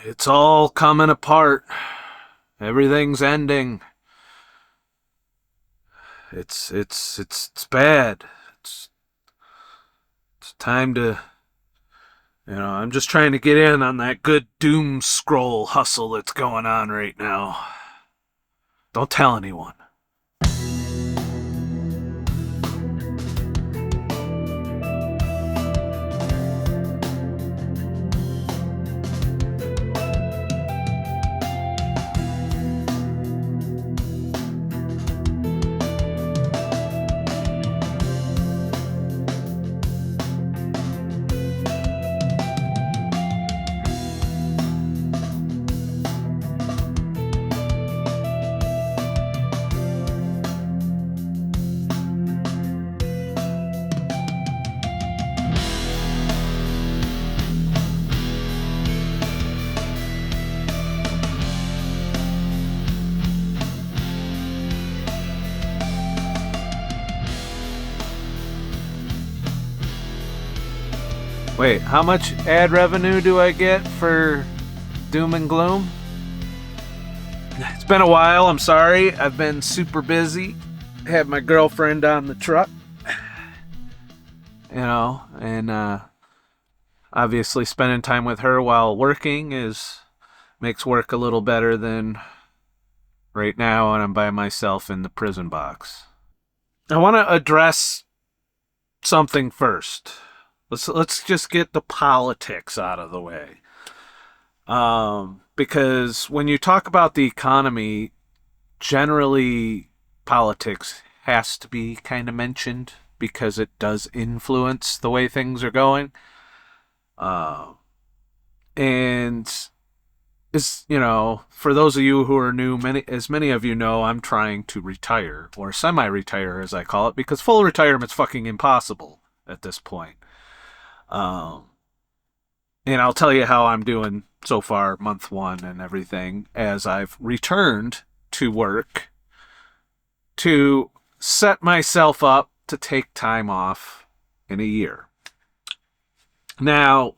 It's all coming apart. Everything's ending. It's bad. It's it's time to, I'm just trying to get in on that good doom scroll hustle that's going on right now. Don't tell anyone. Wait, how much ad revenue do I get for doom and gloom? It's been a while, I'm sorry. I've been super busy. I had my girlfriend on the truck, and obviously spending time with her while working is makes work a little better than right now when I'm by myself in the prison box. I want to address something first. Let's just get the politics out of the way. Because when you talk about the economy, generally politics has to be kind of mentioned because it does influence the way things are going. Uh, and for those of you who are new, many of you know, I'm trying to retire or semi-retire, as I call it, because full retirement's fucking impossible at this point. Um, and I'll tell you how I'm doing so far, month one and everything, as I've returned to work to set myself up to take time off in a year. Now,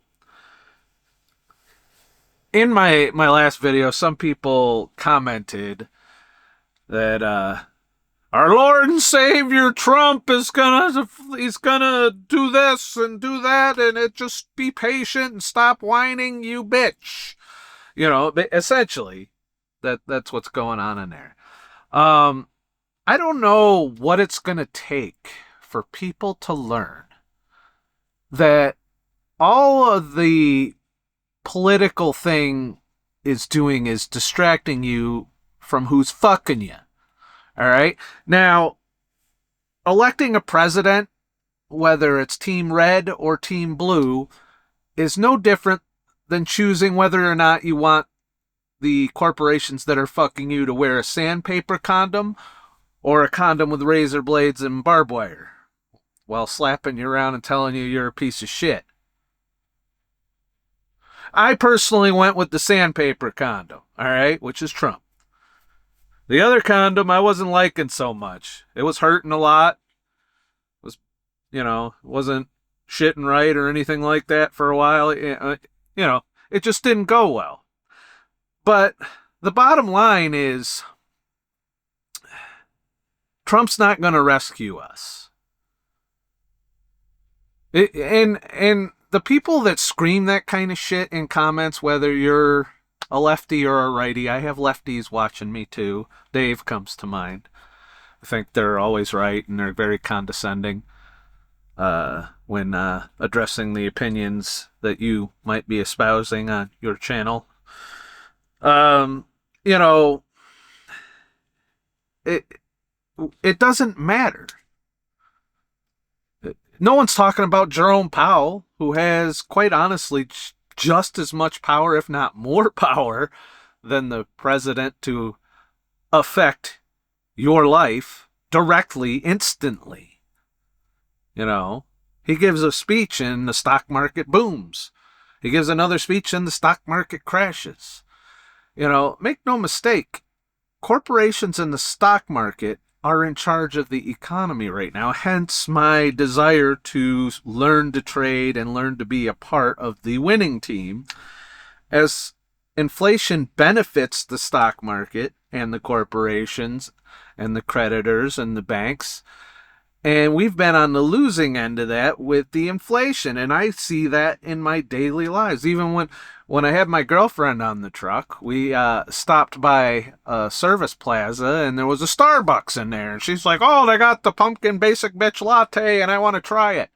in my last video, some people commented that our Lord and Savior Trump he's gonna do this and do that, and just be patient and stop whining, you bitch. Essentially, that's what's going on in there. I don't know what it's gonna take for people to learn that all of the political thing is doing is distracting you from who's fucking you. All right. Now, electing a president, whether it's Team Red or Team Blue, is no different than choosing whether or not you want the corporations that are fucking you to wear a sandpaper condom or a condom with razor blades and barbed wire while slapping you around and telling you you're a piece of shit. I personally went with the sandpaper condom, all right, which is Trump. The other condom I wasn't liking so much. It was hurting a lot. It was, wasn't shitting right or anything like that for a while. It just didn't go well. But the bottom line is Trump's not going to rescue us. And the people that scream that kind of shit in comments, whether you're a lefty or a righty, I have lefties watching me too. Dave comes to mind. I think they're always right and they're very condescending when addressing the opinions that you might be espousing on your channel. It doesn't matter. No one's talking about Jerome Powell, who has, quite honestly, just as much power, if not more power, than the president to affect your life directly, instantly. He gives a speech and the stock market booms. He gives another speech and the stock market crashes. Make no mistake, corporations in the stock market are in charge of the economy right now, hence my desire to learn to trade and learn to be a part of the winning team, as inflation benefits the stock market and the corporations and the creditors and the banks. And we've been on the losing end of that with the inflation. And I see that in my daily lives. Even when I had my girlfriend on the truck, we stopped by a service plaza and there was a Starbucks in there. And she's like, oh, they got the pumpkin basic bitch latte and I want to try it.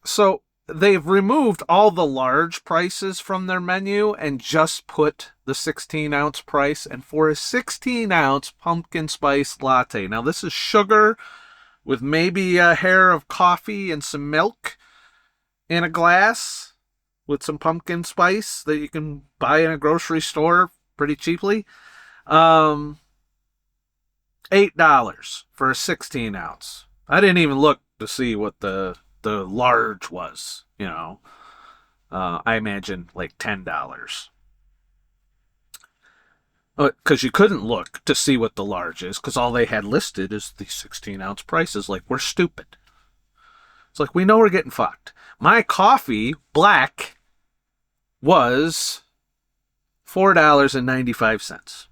So they've removed all the large prices from their menu and just put the 16-ounce price. And for a 16-ounce pumpkin spice latte, now this is sugar with maybe a hair of coffee and some milk in a glass with some pumpkin spice that you can buy in a grocery store pretty cheaply. $8 for a 16-ounce. I didn't even look to see what the large was, you know. I imagine like $10. Because you couldn't look to see what the large is, because all they had listed is the 16-ounce prices. Like, we're stupid. It's like, we know we're getting fucked. My coffee, black, was $4.95,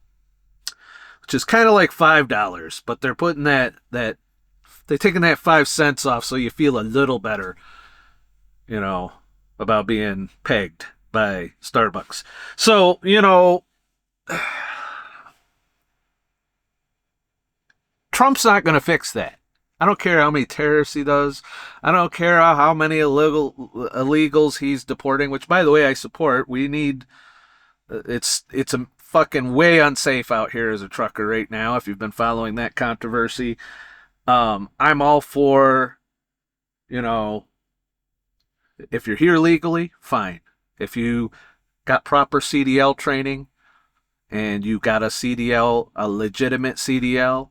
which is kind of like $5, but they're putting they're taking that 5 cents off so you feel a little better, you know, about being pegged by Starbucks. So, you know, Trump's not going to fix that. I don't care how many tariffs he does. I don't care how many illegals he's deporting, which, by the way, I support. We need... It's a fucking way unsafe out here as a trucker right now, if you've been following that controversy. I'm all for, you know, if you're here legally, fine. If you got proper CDL training and you got a CDL, a legitimate CDL,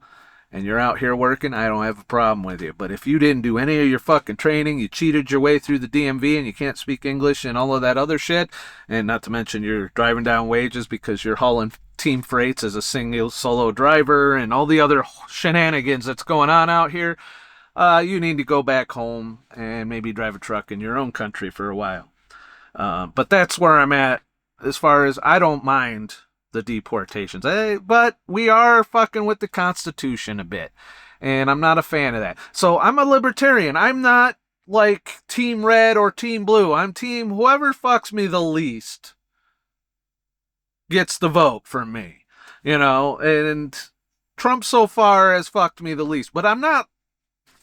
and you're out here working, I don't have a problem with you. But if you didn't do any of your fucking training, you cheated your way through the DMV and you can't speak English and all of that other shit, and not to mention you're driving down wages because you're hauling team freights as a single solo driver and all the other shenanigans that's going on out here, you need to go back home and maybe drive a truck in your own country for a while. But that's where I'm at as far as I don't mind the deportations. But we are fucking with the Constitution a bit, and I'm not a fan of that. So I'm a libertarian. I'm not like team red or team blue. I'm team whoever fucks me the least gets the vote from me, you know, and Trump so far has fucked me the least, but I'm not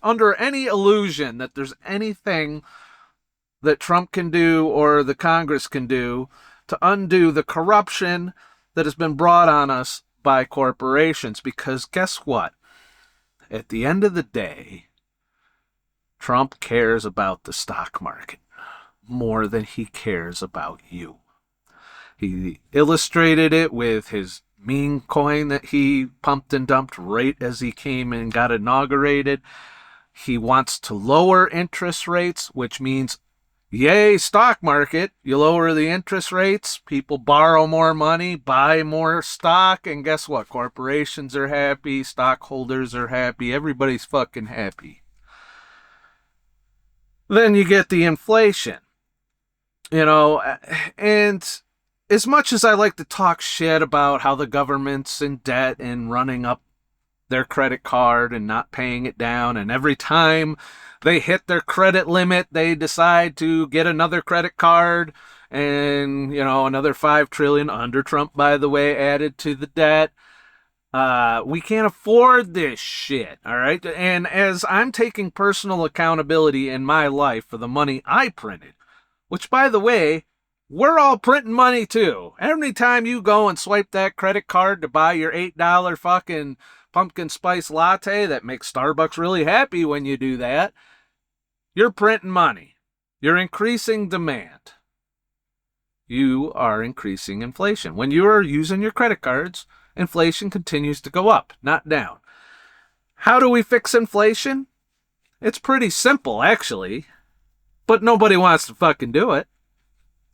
under any illusion that there's anything that Trump can do or the Congress can do to undo the corruption that has been brought on us by corporations. Because guess what? At the end of the day, Trump cares about the stock market more than he cares about you. He illustrated it with his meme coin that he pumped and dumped right as he came and got inaugurated. He wants to lower interest rates, which means, yay, stock market. You lower the interest rates, people borrow more money, buy more stock, and guess what? Corporations are happy, stockholders are happy, everybody's fucking happy. Then you get the inflation, you know, and as much as I like to talk shit about how the government's in debt and running up their credit card and not paying it down, and every time they hit their credit limit, they decide to get another credit card and, you know, another $5 trillion under Trump, by the way, added to the debt. We can't afford this shit, all right? And as I'm taking personal accountability in my life for the money I printed, which, by the way, we're all printing money too. Every time you go and swipe that credit card to buy your $8 fucking pumpkin spice latte that makes Starbucks really happy when you do that, you're printing money. You're increasing demand. You are increasing inflation. When you are using your credit cards, inflation continues to go up, not down. How do we fix inflation? It's pretty simple, actually, but nobody wants to fucking do it.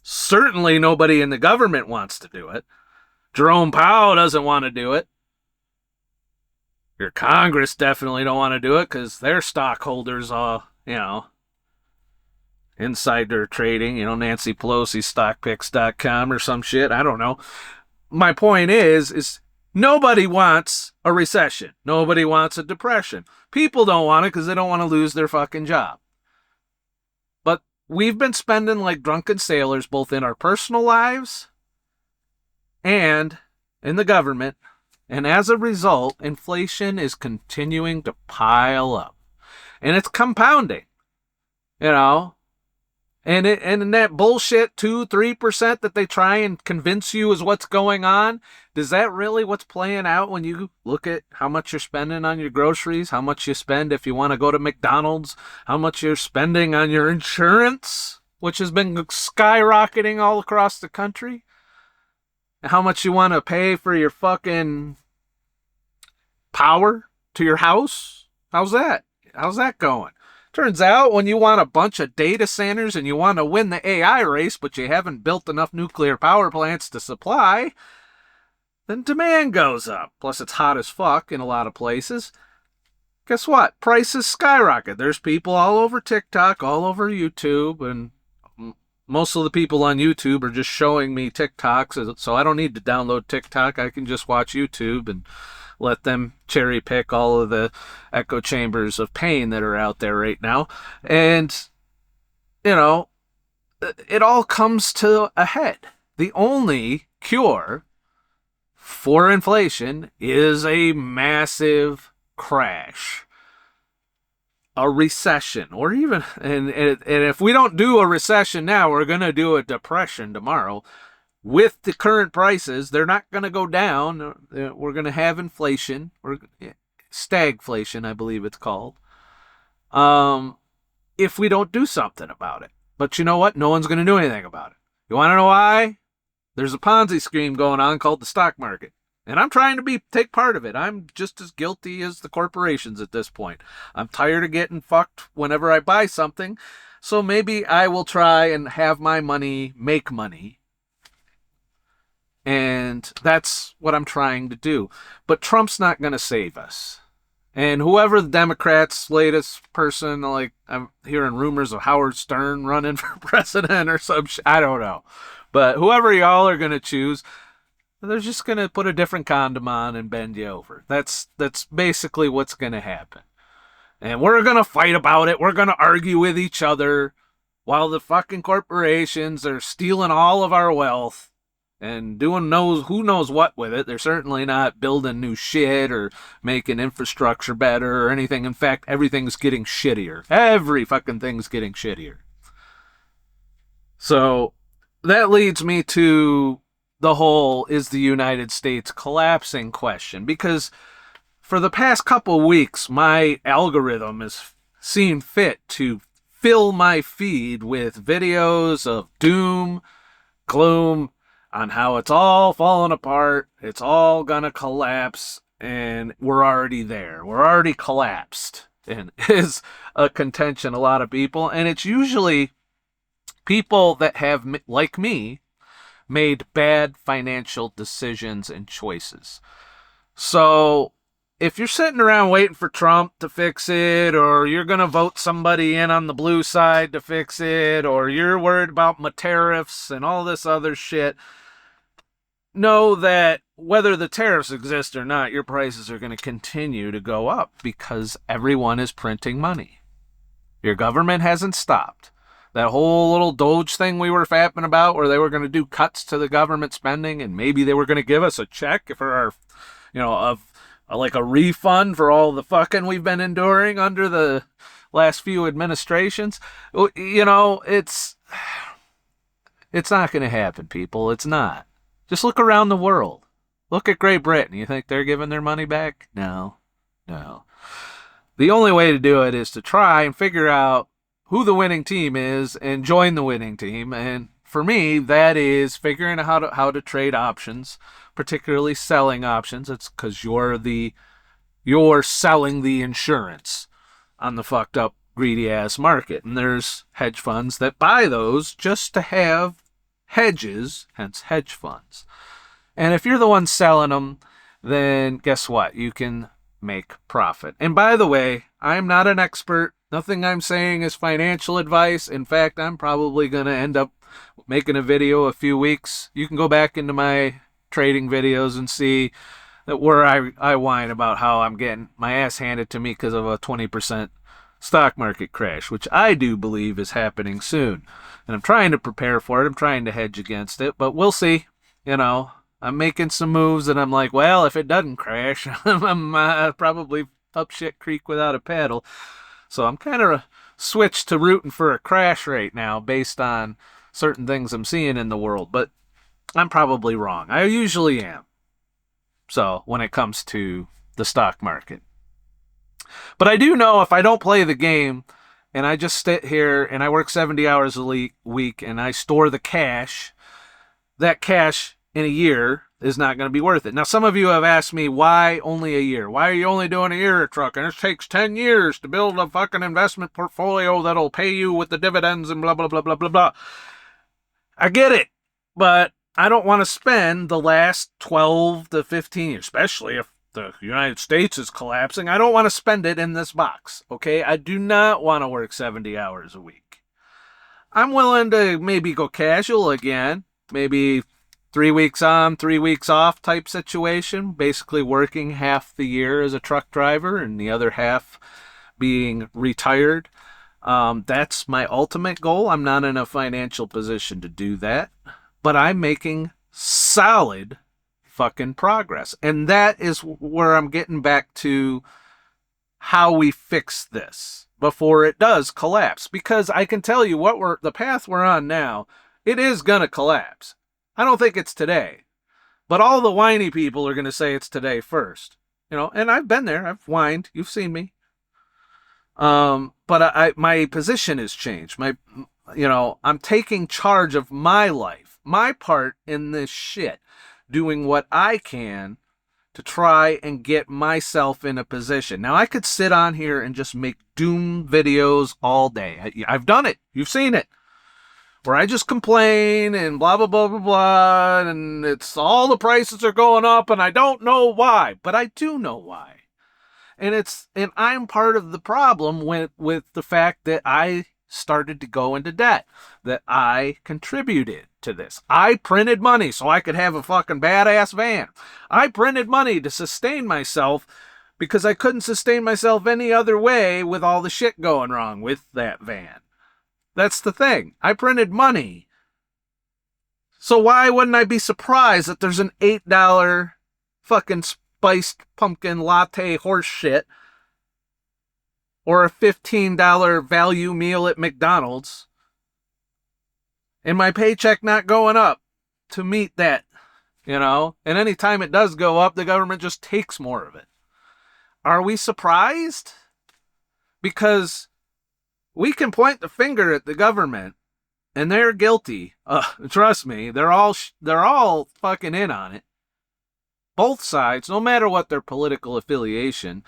Certainly nobody in the government wants to do it. Jerome Powell doesn't want to do it. Your Congress definitely don't want to do it because their stockholders all, you know, insider trading, Nancy Pelosi stockpicks.com or some shit. I don't know. My point is nobody wants a recession. Nobody wants a depression. People don't want it because they don't want to lose their fucking job. But we've been spending like drunken sailors both in our personal lives and in the government. And as a result, inflation is continuing to pile up. And it's compounding, And that bullshit 2-3% that they try and convince you is what's going on, is that really what's playing out when you look at how much you're spending on your groceries, how much you spend if you want to go to McDonald's, how much you're spending on your insurance, which has been skyrocketing all across the country, how much you want to pay for your fucking power to your house? How's that? How's that going? Turns out when you want a bunch of data centers and you want to win the AI race, but you haven't built enough nuclear power plants to supply, then demand goes up. Plus it's hot as fuck in a lot of places. Guess what? Prices skyrocket. There's people all over TikTok, all over YouTube, and most of the people on YouTube are just showing me TikToks, so I don't need to download TikTok. I can just watch YouTube and let them cherry pick all of the echo chambers of pain that are out there right now. And, it all comes to a head. The only cure for inflation is a massive crash. A recession, or even, and if we don't do a recession now, we're going to do a depression tomorrow. With the current prices, they're not going to go down. We're going to have inflation, or stagflation, I believe it's called, if we don't do something about it. But you know what? No one's going to do anything about it. You want to know why? There's a Ponzi scheme going on called the stock market. And I'm trying to take part of it. I'm just as guilty as the corporations at this point. I'm tired of getting fucked whenever I buy something. So maybe I will try and have my money make money. And that's what I'm trying to do. But Trump's not going to save us. And whoever the Democrats' latest person, like I'm hearing rumors of Howard Stern running for president or some shit, I don't know. But whoever y'all are going to choose, they're just going to put a different condom on and bend you over. That's basically what's going to happen. And we're going to fight about it. We're going to argue with each other while the fucking corporations are stealing all of our wealth and doing who knows what with it. They're certainly not building new shit or making infrastructure better or anything. In fact, everything's getting shittier. Every fucking thing's getting shittier. So that leads me to the whole is the United States collapsing question, because for the past couple weeks, my algorithm has seen fit to fill my feed with videos of doom, gloom, on how it's all falling apart, it's all gonna collapse, and we're already there. We're already collapsed, and is a contention a lot of people, and it's usually people that have, like me, made bad financial decisions and choices. So if you're sitting around waiting for Trump to fix it, or you're going to vote somebody in on the blue side to fix it, or you're worried about my tariffs and all this other shit, know that whether the tariffs exist or not, your prices are going to continue to go up because everyone is printing money. Your government hasn't stopped. That whole little Doge thing we were fapping about, where they were going to do cuts to the government spending, and maybe they were going to give us a check for our, like a refund for all the fucking we've been enduring under the last few administrations. It's not going to happen, people. It's not. Just look around the world. Look at Great Britain. You think they're giving their money back? No. The only way to do it is to try and figure out who the winning team is and join the winning team. And for me, that is figuring out how to trade options, particularly selling options. It's because you're selling the insurance on the fucked up greedy ass market. And there's hedge funds that buy those just to have hedges, hence hedge funds. And if you're the one selling them, then guess what? You can make profit. And by the way, I'm not an expert Nothing I'm saying is financial advice. In fact, I'm probably going to end up making a video a few weeks. You can go back into my trading videos and see that where I whine about how I'm getting my ass handed to me because of a 20% stock market crash, which I do believe is happening soon. And I'm trying to prepare for it. I'm trying to hedge against it, but we'll see. You know, I'm making some moves and I'm like, well, if it doesn't crash, I'm probably up shit creek without a paddle. So I'm kind of switched to rooting for a crash right now based on certain things I'm seeing in the world, but I'm probably wrong. I usually am. So when it comes to the stock market. But I do know if I don't play the game and I just sit here and I work 70 hours a week and I store the cash, that cash in a year is not going to be worth it. Now, some of you have asked me, why only a year? Why are you only doing a year, truck? And it takes 10 years to build a fucking investment portfolio that'll pay you with the dividends and blah, blah, blah, blah, blah, blah. I get it, but I don't want to spend the last 12 to 15 years, especially if the United States is collapsing. I don't want to spend it in this box, okay? I do not want to work 70 hours a week. I'm willing to maybe go casual again, maybe 3 weeks on, 3 weeks off type situation, basically working half the year as a truck driver and the other half being retired. That's my ultimate goal. I'm not in a financial position to do that, but I'm making solid fucking progress. And that is where I'm getting back to how we fix this before it does collapse. Because I can tell you the path we're on now, it is going to collapse. I don't think it's today, but all the whiny people are going to say it's today first, and I've been there. I've whined. You've seen me. But my position has changed. I'm taking charge of my life, my part in this shit, doing what I can to try and get myself in a position. Now, I could sit on here and just make doom videos all day. I've done it. You've seen it. Where I just complain and blah, blah, blah, blah, blah, and it's all the prices are going up and I don't know why, but I do know why. And I'm part of the problem with the fact that I started to go into debt, that I contributed to this. I printed money so I could have a fucking badass van. I printed money to sustain myself because I couldn't sustain myself any other way with all the shit going wrong with that van. That's the thing. I printed money. So why wouldn't I be surprised that there's an $8 fucking spiced pumpkin latte horse shit or a $15 value meal at McDonald's and my paycheck not going up to meet that, And any time it does go up, the government just takes more of it. Are we surprised? Because we can point the finger at the government, and they're guilty. Trust me, they're all fucking in on it. Both sides, no matter what their political affiliation,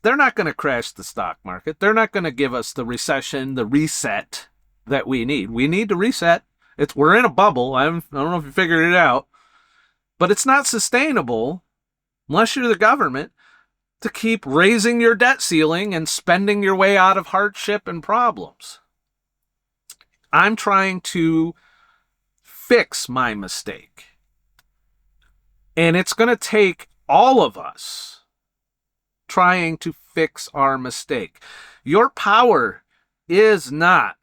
they're not going to crash the stock market. They're not going to give us the recession, the reset that we need. We need to reset. We're in a bubble. I don't know if you figured it out, but it's not sustainable unless you're the government to keep raising your debt ceiling and spending your way out of hardship and problems. I'm trying to fix my mistake. And it's going to take all of us trying to fix our mistake. Your power is not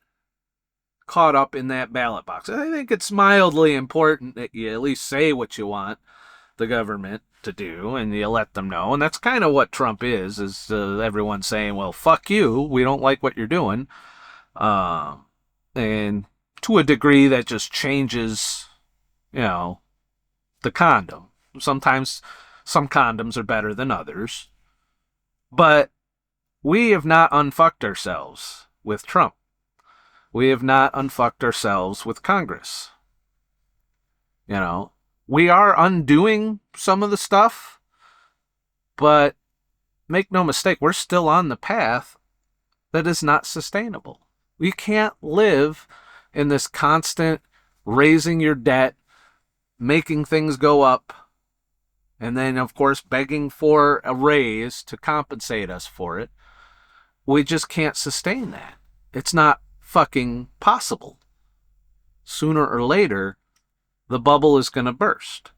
caught up in that ballot box. I think it's mildly important that you at least say what you want the government to do and you let them know. And that's kind of what Trump is everyone saying, well, fuck you. We don't like what you're doing. And to a degree that just changes, the condom. Sometimes some condoms are better than others. But we have not unfucked ourselves with Trump. We have not unfucked ourselves with Congress. We are undoing some of the stuff, but make no mistake, we're still on the path that is not sustainable. We can't live in this constant raising your debt, making things go up, and then, of course, begging for a raise to compensate us for it. we just can't sustain that. It's not fucking possible. Sooner or later, the bubble is going to burst.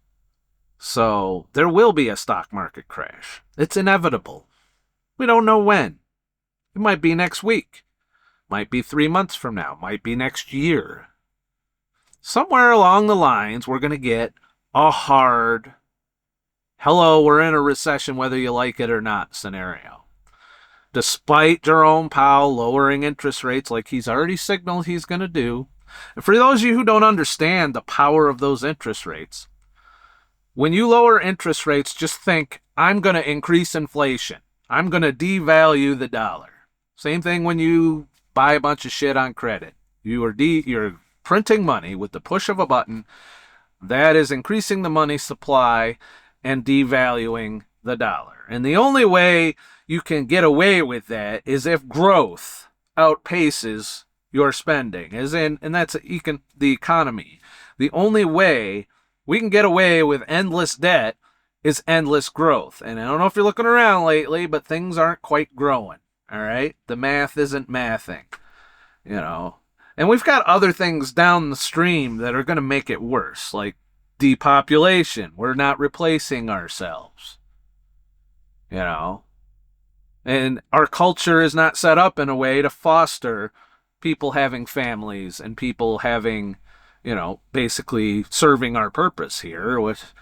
So there will be a stock market crash. It's inevitable. We don't know when. It might be next week. Might be 3 months from now. Might be next year. Somewhere along the lines, we're going to get a hard, hello, we're in a recession whether you like it or not scenario. Despite Jerome Powell lowering interest rates like he's already signaled he's going to do. And for those of you who don't understand the power of those interest rates, when you lower interest rates, just think, I'm going to increase inflation. I'm going to devalue the dollar. Same thing when you buy a bunch of shit on credit. You're printing money with the push of a button. That is increasing the money supply and devaluing the dollar. And the only way you can get away with that is if growth outpaces your spending, and that's the economy. The only way we can get away with endless debt is endless growth. And I don't know if you're looking around lately, but things aren't quite growing. All right? The math isn't mathing, you know. And we've got other things down the stream that are going to make it worse, like depopulation. We're not replacing ourselves, you know. And our culture is not set up in a way to foster people having families and people having, you know, basically serving our purpose here. With,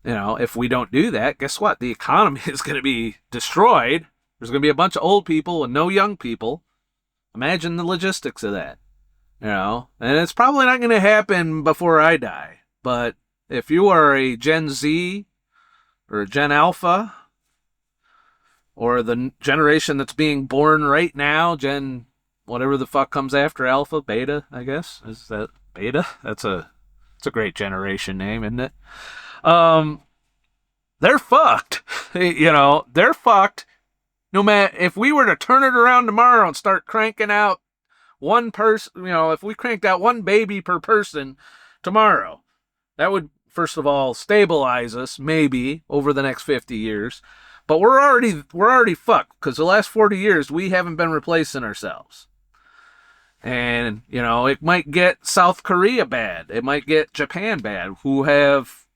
you know, if we don't do that, guess what? The economy is going to be destroyed. There's going to be a bunch of old people and no young people. Imagine the logistics of that, you know. And it's probably not going to happen before I die. But if you are a Gen Z or a Gen Alpha or the generation that's being born right now, Gen whatever the fuck comes after Alpha, Beta, I guess. Is that Beta? It's a great generation name, isn't it? They're fucked. You know, they're fucked. No matter if we were to turn it around tomorrow and start cranking out one person, you know, if we cranked out one baby per person tomorrow, that would, first of all, stabilize us maybe over the next 50 years. But we're already fucked because the last 40 years we haven't been replacing ourselves. And, you know, it might get South Korea bad. It might get Japan bad, who have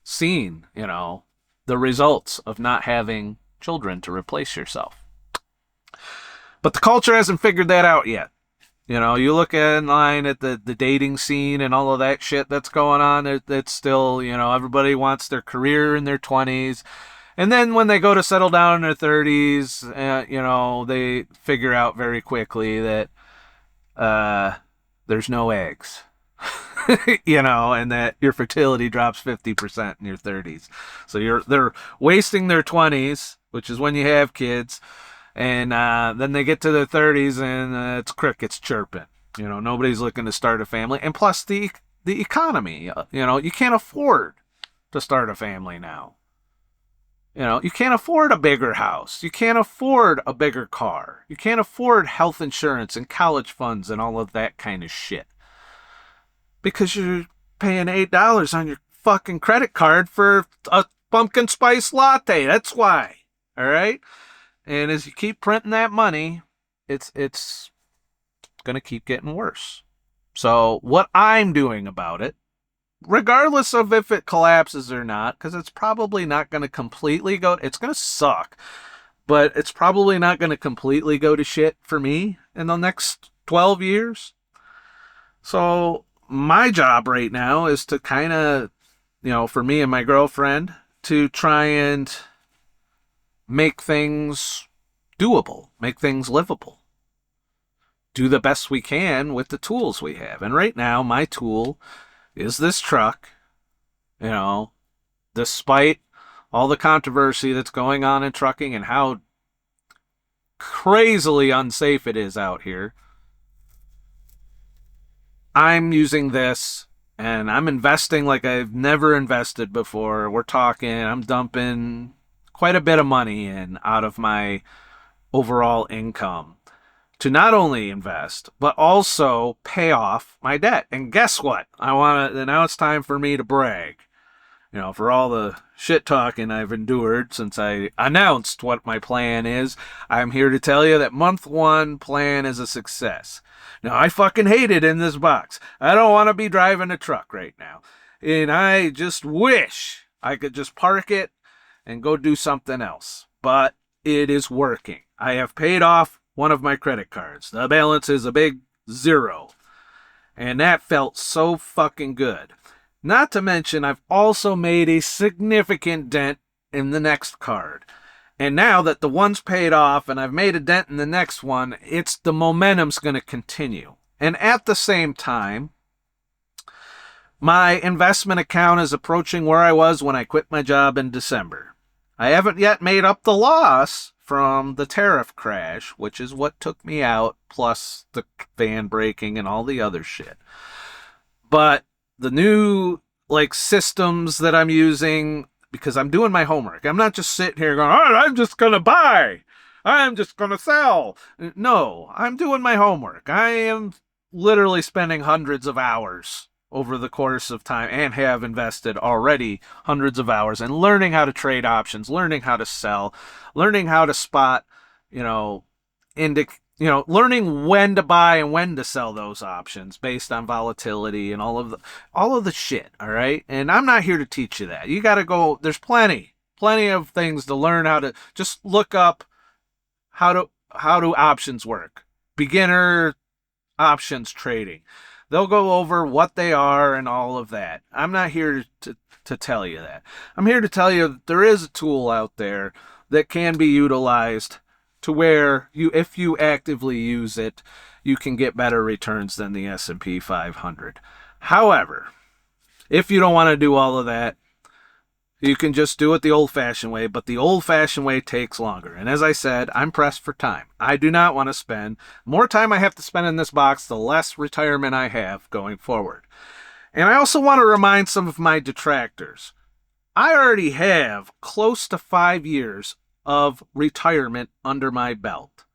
seen, you know, the results of not having children to replace yourself. But the culture hasn't figured that out yet. You know, you look online at the dating scene and all of that shit that's going on. It's still, you know, everybody wants their career in their 20s. And then when they go to settle down in their 30s, you know, they figure out very quickly that there's no eggs. You know, and that your fertility drops 50% in your 30s. So they're wasting their 20s, which is when you have kids, and then they get to their 30s and it's crickets chirping. You know, nobody's looking to start a family, and plus the economy. You know, you can't afford to start a family now. You know, you can't afford a bigger house. You can't afford a bigger car. You can't afford health insurance and college funds and all of that kind of shit. Because you're paying $8 on your fucking credit card for a pumpkin spice latte. That's why. All right? And as you keep printing that money, it's going to keep getting worse. So what I'm doing about it, regardless of if it collapses or not, because it's probably not going to completely go, it's going to suck, but it's probably not going to completely go to shit for me in the next 12 years. So my job right now is to kind of, you know, for me and my girlfriend, to try and make things doable, make things livable. Do the best we can with the tools we have. And right now, my tool is this truck. You know, despite all the controversy that's going on in trucking and how crazily unsafe it is out here, I'm using this and I'm investing like I've never invested before. I'm dumping quite a bit of money in out of my overall income to not only invest, but also pay off my debt. And guess what? Now it's time for me to brag. for all the shit talking I've endured since I announced what my plan is, I'm here to tell you that month one plan is a success. Now, I fucking hate it in this box. I don't want to be driving a truck right now. And I just wish I could just park it and go do something else. But it is working. I have paid off one of my credit cards. The balance is a big 0. And that felt so fucking good. Not to mention, I've also made a significant dent in the next card. And now that the one's paid off and I've made a dent in the next one, the momentum's going to continue. And at the same time, my investment account is approaching where I was when I quit my job in December. I haven't yet made up the loss from the tariff crash, which is what took me out, plus the van breaking and all the other shit. But the new systems that I'm using, because I'm doing my homework. I'm not just sitting here going, all right, I'm just going to buy. I'm just going to sell. No, I'm doing my homework. I am literally spending hundreds of hours over the course of time, and have invested already hundreds of hours in learning how to trade options, learning how to sell, learning how to spot, learning when to buy and when to sell those options based on volatility and all of the shit. All right. And I'm not here to teach you that. You got to go. There's plenty of things to learn how to just look up how do options work. Beginner options trading. They'll go over what they are and all of that. I'm not here to tell you that. I'm here to tell you that there is a tool out there that can be utilized to where if you actively use it, you can get better returns than the S&P 500. However, if you don't want to do all of that, you can just do it the old-fashioned way, but the old-fashioned way takes longer. And as I said, I'm pressed for time. I do not want to spend more time I have to spend in this box, the less retirement I have going forward. And I also want to remind some of my detractors. I already have close to 5 years of retirement under my belt.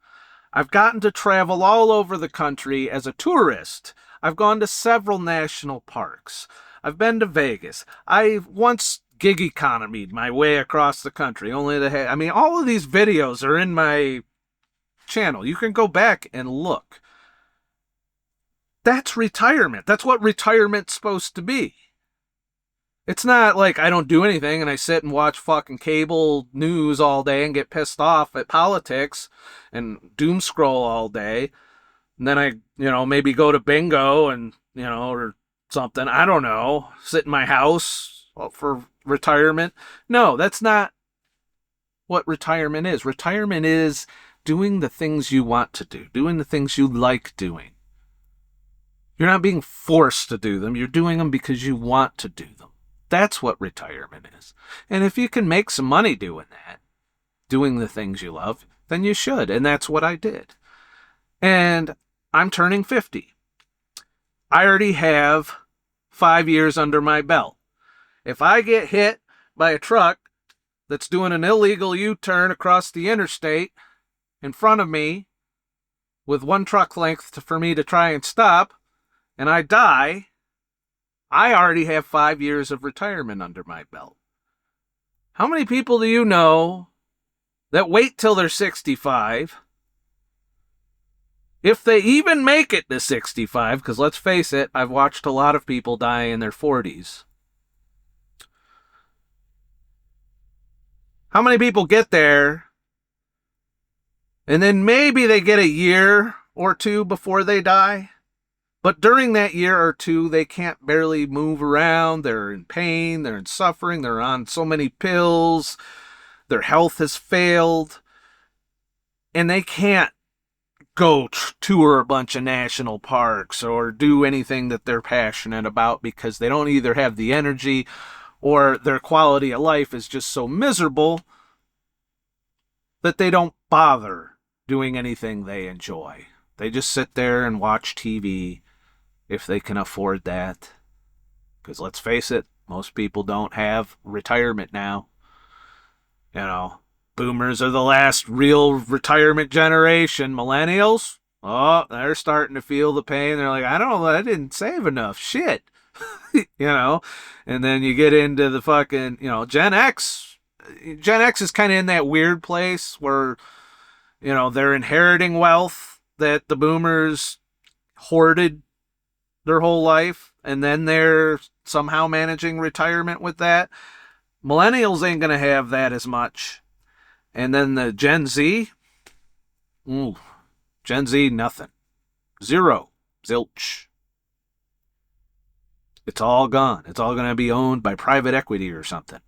I've gotten to travel all over the country as a tourist. I've gone to several national parks. I've been to Vegas. I once gig economied my way across the country. All of these videos are in my channel. You can go back and look. That's retirement. That's what retirement's supposed to be. It's not like I don't do anything and I sit and watch fucking cable news all day and get pissed off at politics and doom scroll all day. And then I, maybe go to bingo and, or something. I don't know. Sit in my house for retirement. No, that's not what retirement is. Retirement is doing the things you want to do, doing the things you like doing. You're not being forced to do them. You're doing them because you want to do them. That's what retirement is. And if you can make some money doing that, doing the things you love, then you should. And that's what I did. And I'm turning 50. I already have 5 years under my belt. If I get hit by a truck that's doing an illegal U-turn across the interstate in front of me with one truck length for me to try and stop, and I die, I already have 5 years of retirement under my belt. How many people do you know that wait till they're 65? If they even make it to 65, because let's face it, I've watched a lot of people die in their 40s. How many people get there and then maybe they get a year or two before they die? But during that year or two, they can't barely move around. They're in pain. They're in suffering. They're on so many pills. Their health has failed. And they can't go tour a bunch of national parks or do anything that they're passionate about because they don't either have the energy or their quality of life is just so miserable that they don't bother doing anything they enjoy. They just sit there and watch TV if they can afford that. Because let's face it, most people don't have retirement now. Boomers are the last real retirement generation. Millennials, they're starting to feel the pain. They're like, I don't know, I didn't save enough. Shit. you know, and then you get into the fucking, Gen X. Gen X is kind of in that weird place where, they're inheriting wealth that the boomers hoarded their whole life, and then they're somehow managing retirement with that. Millennials ain't going to have that as much. And then the Gen Z, Gen Z, nothing. Zero. Zilch. It's all gone. It's all going to be owned by private equity or something.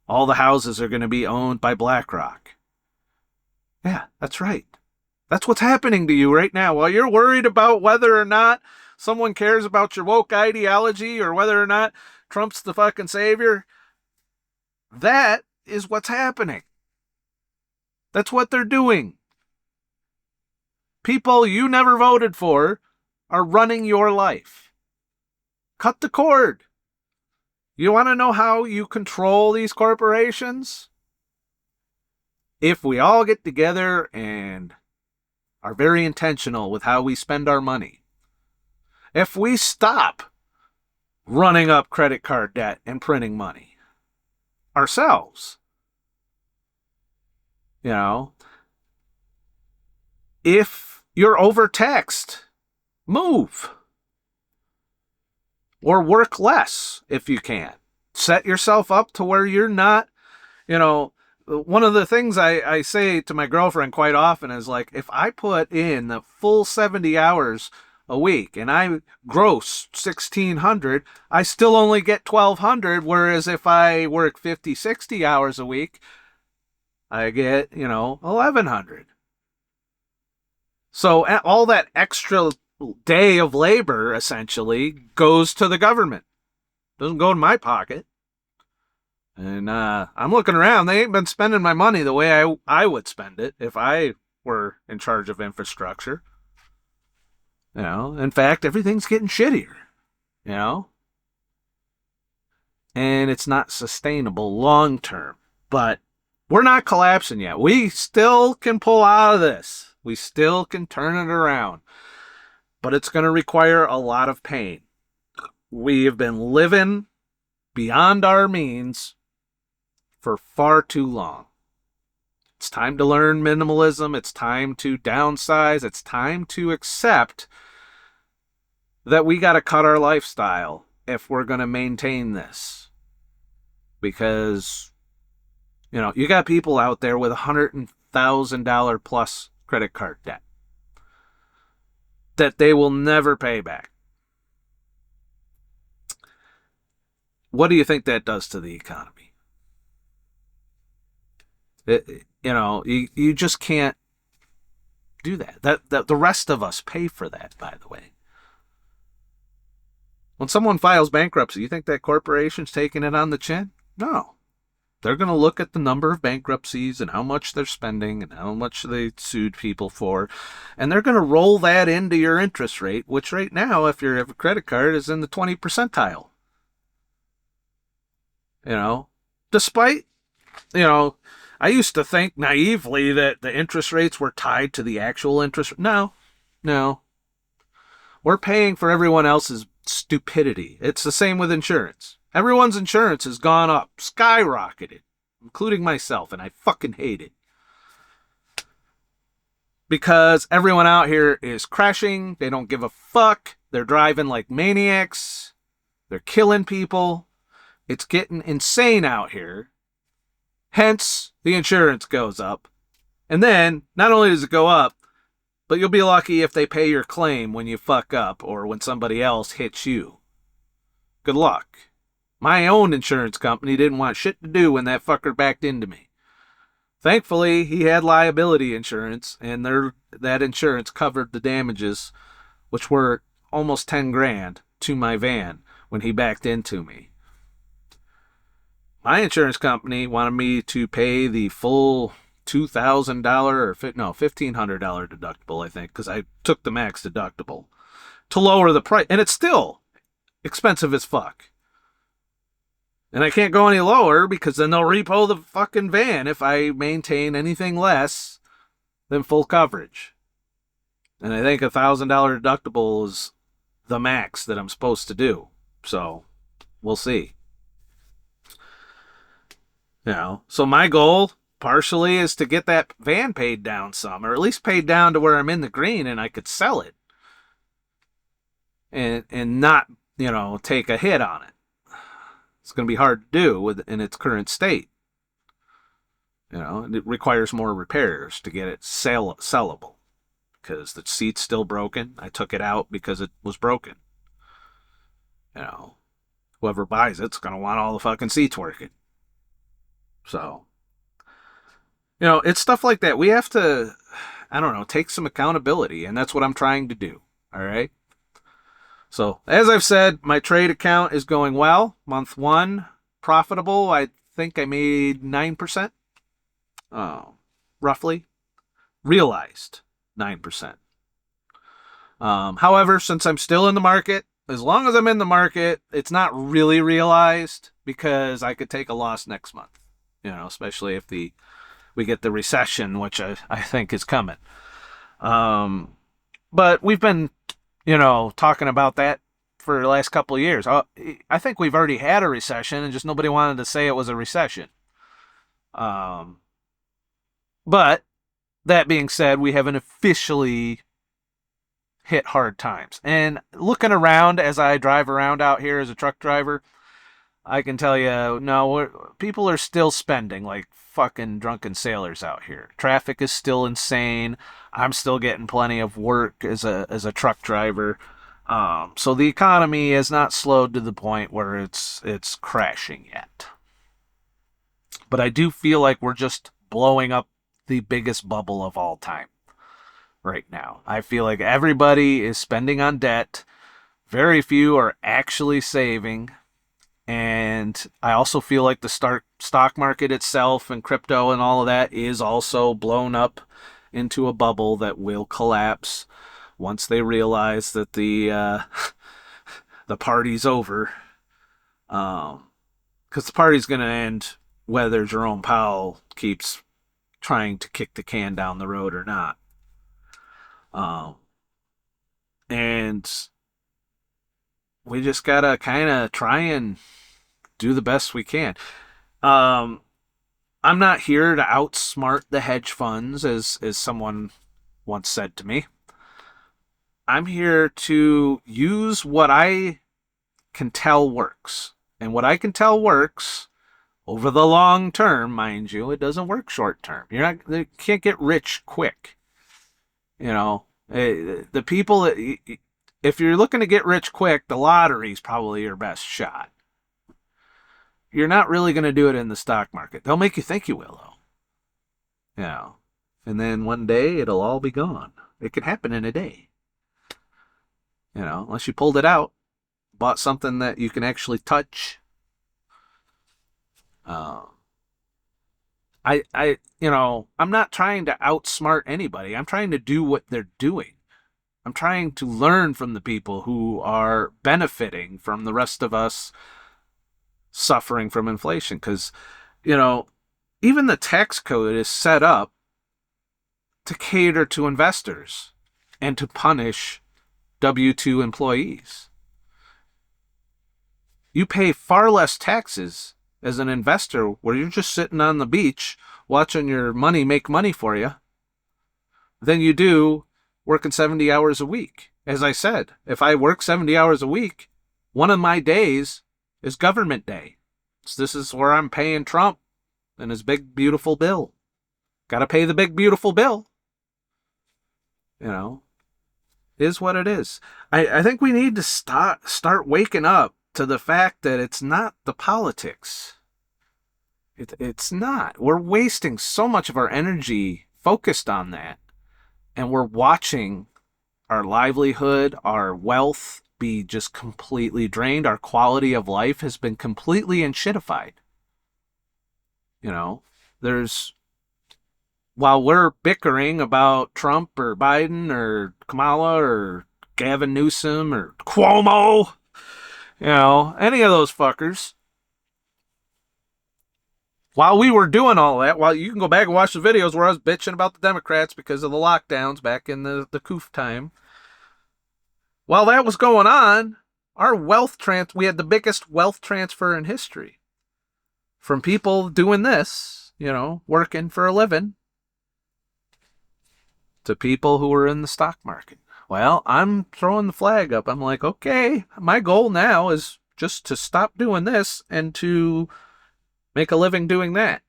All the houses are going to be owned by BlackRock. Yeah, that's right. That's what's happening to you right now. While you're worried about whether or not someone cares about your woke ideology or whether or not Trump's the fucking savior, that is what's happening. That's what they're doing. People you never voted for are running your life. Cut the cord. You want to know how you control these corporations? If we all get together and are very intentional with how we spend our money. If we stop running up credit card debt and printing money ourselves. If you're overtaxed, move. Or work less if you can. Set yourself up to where you're not, one of the things I say to my girlfriend quite often is like, if I put in the full 70 hours a week and I gross 1,600, I still only get 1,200. Whereas if I work 50, 60 hours a week, I get, 1,100. So all that extra day of labor essentially goes to the government. Doesn't go in my pocket. And I'm looking around. They ain't been spending my money the way I would spend it if I were in charge of infrastructure. In fact, everything's getting shittier. And it's not sustainable long term. But we're not collapsing yet. We still can pull out of this. We still can turn it around. But it's going to require a lot of pain. We have been living beyond our means for far too long. It's time to learn minimalism. It's time to downsize. It's time to accept that we got to cut our lifestyle if we're going to maintain this. Because, you got people out there with $100,000 plus credit card debt that they will never pay back. What do you think that does to the economy? You just can't do that. That the rest of us pay for that, by the way. When someone files bankruptcy, you think that corporation's taking it on the chin? No. They're going to look at the number of bankruptcies and how much they're spending and how much they sued people for, and they're going to roll that into your interest rate, which right now, if you have a credit card, is in the 20 percentile. Despite, I used to think naively that the interest rates were tied to the actual interest. No. We're paying for everyone else's stupidity. It's the same with insurance. Everyone's insurance has gone up, skyrocketed, including myself, and I fucking hate it. Because everyone out here is crashing, they don't give a fuck, they're driving like maniacs, they're killing people. It's getting insane out here. Hence, the insurance goes up. And then, not only does it go up, but you'll be lucky if they pay your claim when you fuck up or when somebody else hits you. Good luck. My own insurance company didn't want shit to do when that fucker backed into me. Thankfully, he had liability insurance, and that insurance covered the damages, which were almost 10 grand to my van when he backed into me. My insurance company wanted me to pay the full $2,000 or $1,500 deductible, I think, because I took the max deductible to lower the price. And it's still expensive as fuck. And I can't go any lower because then they'll repo the fucking van if I maintain anything less than full coverage. And I think $1,000 deductible is the max that I'm supposed to do. So we'll see. So my goal partially is to get that van paid down some, or at least paid down to where I'm in the green and I could sell it and not, take a hit on it. It's going to be hard to do in its current state. It requires more repairs to get it sellable, because the seat's still broken. I took it out because it was broken. Whoever buys it's going to want all the fucking seats working. So, it's stuff like that. We have to, take some accountability, and that's what I'm trying to do. All right. So, as I've said, my trade account is going well. Month 1, profitable. I think I made 9%. Roughly. Realized 9%. However, since I'm still in the market, as long as I'm in the market, it's not really realized, because I could take a loss next month. Especially if we get the recession, which I think is coming. But we've been, talking about that for the last couple of years. I think we've already had a recession, and just nobody wanted to say it was a recession. But that being said, we haven't officially hit hard times. And looking around as I drive around out here as a truck driver, I can tell you, no, people are still spending like fucking drunken sailors out here. Traffic is still insane. I'm still getting plenty of work as a truck driver. So the economy has not slowed to the point where it's crashing yet. But I do feel like we're just blowing up the biggest bubble of all time right now. I feel like everybody is spending on debt. Very few are actually saving. And I also feel like the stock market itself and crypto and all of that is also blown up into a bubble that will collapse once they realize that the party's over. Because the party's going to end whether Jerome Powell keeps trying to kick the can down the road or not. And we just got to kind of try and do the best we can. I'm not here to outsmart the hedge funds, as someone once said to me. I'm here to use what I can tell works. And what I can tell works over the long term, mind you. It doesn't work short term. You can't get rich quick. The people that, if you're looking to get rich quick, the lottery is probably your best shot. You're not really going to do it in the stock market. They'll make you think you will, though. And then one day it'll all be gone. It could happen in a day. Unless you pulled it out, bought something that you can actually touch. I'm not trying to outsmart anybody. I'm trying to do what they're doing. I'm trying to learn from the people who are benefiting from the rest of us suffering from inflation. Because, even the tax code is set up to cater to investors and to punish W-2 employees. You pay far less taxes as an investor where you're just sitting on the beach watching your money make money for you than you do working 70 hours a week. As I said, if I work 70 hours a week, one of my days is government day. So this is where I'm paying Trump and his big, beautiful bill. Got to pay the big, beautiful bill. Is what it is. I think we need to start waking up to the fact that it's not the politics. It's not. We're wasting so much of our energy focused on that. And we're watching our livelihood, our wealth be just completely drained. Our quality of life has been completely enshittified. While we're bickering about Trump or Biden or Kamala or Gavin Newsom or Cuomo, any of those fuckers, while we were doing all that, while you can go back and watch the videos where I was bitching about the Democrats because of the lockdowns back in the coof time, while that was going on, we had the biggest wealth transfer in history from people doing this, working for a living, to people who were in the stock market. Well, I'm throwing the flag up. I'm like, okay, my goal now is just to stop doing this and to make a living doing that.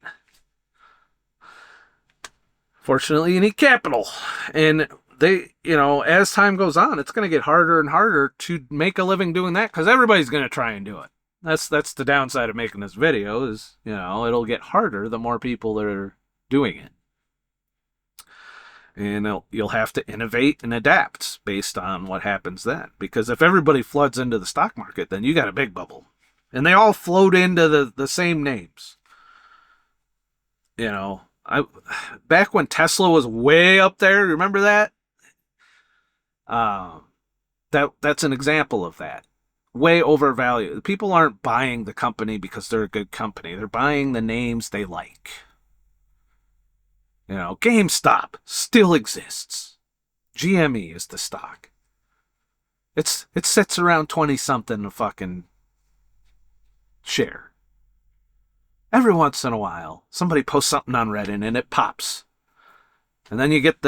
Fortunately, you need capital. And as time goes on, it's going to get harder and harder to make a living doing that because everybody's going to try and do it. That's the downside of making this video is, it'll get harder the more people that are doing it. And you'll have to innovate and adapt based on what happens then. Because if everybody floods into the stock market, then you got a big bubble. And they all float into the same names. Back when Tesla was way up there, remember that? That's an example of that. Way overvalued. People aren't buying the company because they're a good company. They're buying the names they like. GameStop still exists. GME is the stock. It sits around 20-something a fucking share. Every once in a while, somebody posts something on Reddit and it pops. And then you get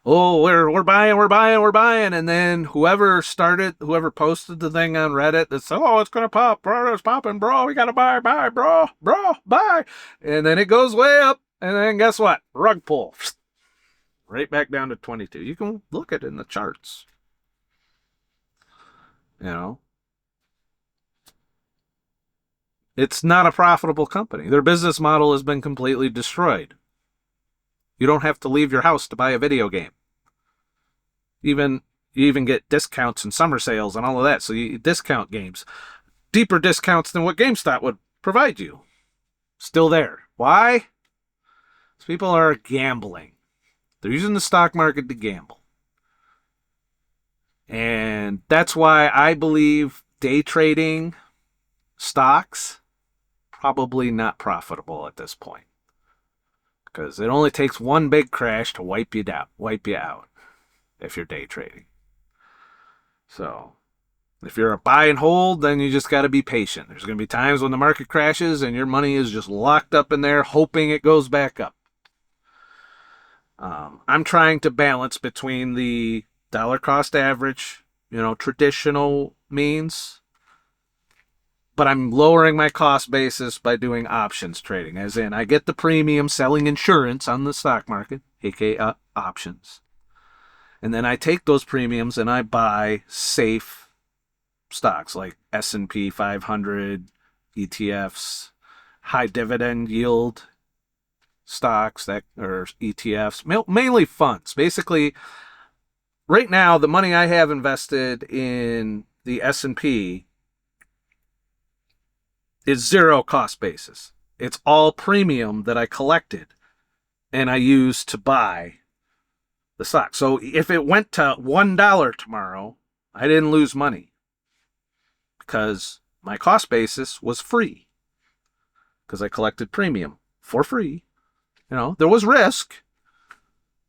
we're buying. And then whoever posted the thing on Reddit that said, it's going to pop, bro, it's popping, bro, we got to buy, bro, buy. And then it goes way up. And then guess what? Rug pull. Right back down to 22. You can look at it in the charts. It's not a profitable company. Their business model has been completely destroyed. You don't have to leave your house to buy a video game. You even get discounts and summer sales and all of that. So you discount games. Deeper discounts than what GameStop would provide you. Still there. Why? Because people are gambling. They're using the stock market to gamble. And that's why I believe day trading stocks probably not profitable at this point. Because it only takes one big crash to wipe you out if you're day trading. So if you're a buy and hold, then you just got to be patient. There's going to be times when the market crashes and your money is just locked up in there hoping it goes back up. I'm trying to balance between the dollar cost average, traditional means, but I'm lowering my cost basis by doing options trading, as in I get the premium selling insurance on the stock market, aka options. And then I take those premiums and I buy safe stocks like S&P 500, ETFs, high dividend yield stocks or ETFs, mainly funds. Basically, right now, the money I have invested in the S&P is zero cost basis. It's all premium that I collected and I used to buy the stock. So if it went to $1 tomorrow, I didn't lose money because my cost basis was free because I collected premium for free. There was risk.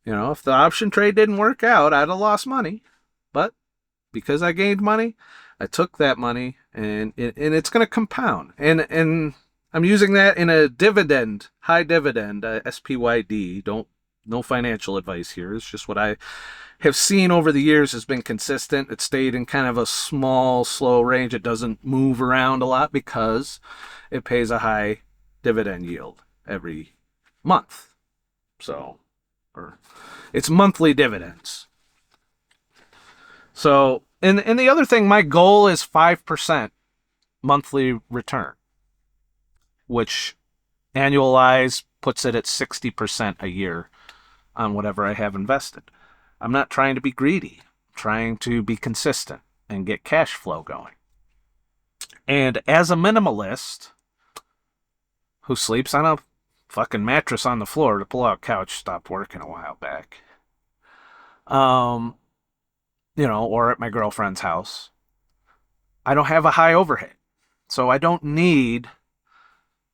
If the option trade didn't work out, I'd have lost money. But because I gained money, I took that money and it's going to compound. And I'm using that in a dividend, high dividend, SPYD. No financial advice here. It's just what I have seen over the years has been consistent. It stayed in kind of a small, slow range. It doesn't move around a lot because it pays a high dividend yield every month. Or it's monthly dividends. So, and the other thing, my goal is 5% monthly return, which annualized puts it at 60% a year on whatever I have invested. I'm not trying to be greedy. I'm trying to be consistent and get cash flow going. And as a minimalist who sleeps on a fucking mattress on the floor, the pull-out couch stopped working a while back. Or at my girlfriend's house. I don't have a high overhead. So I don't need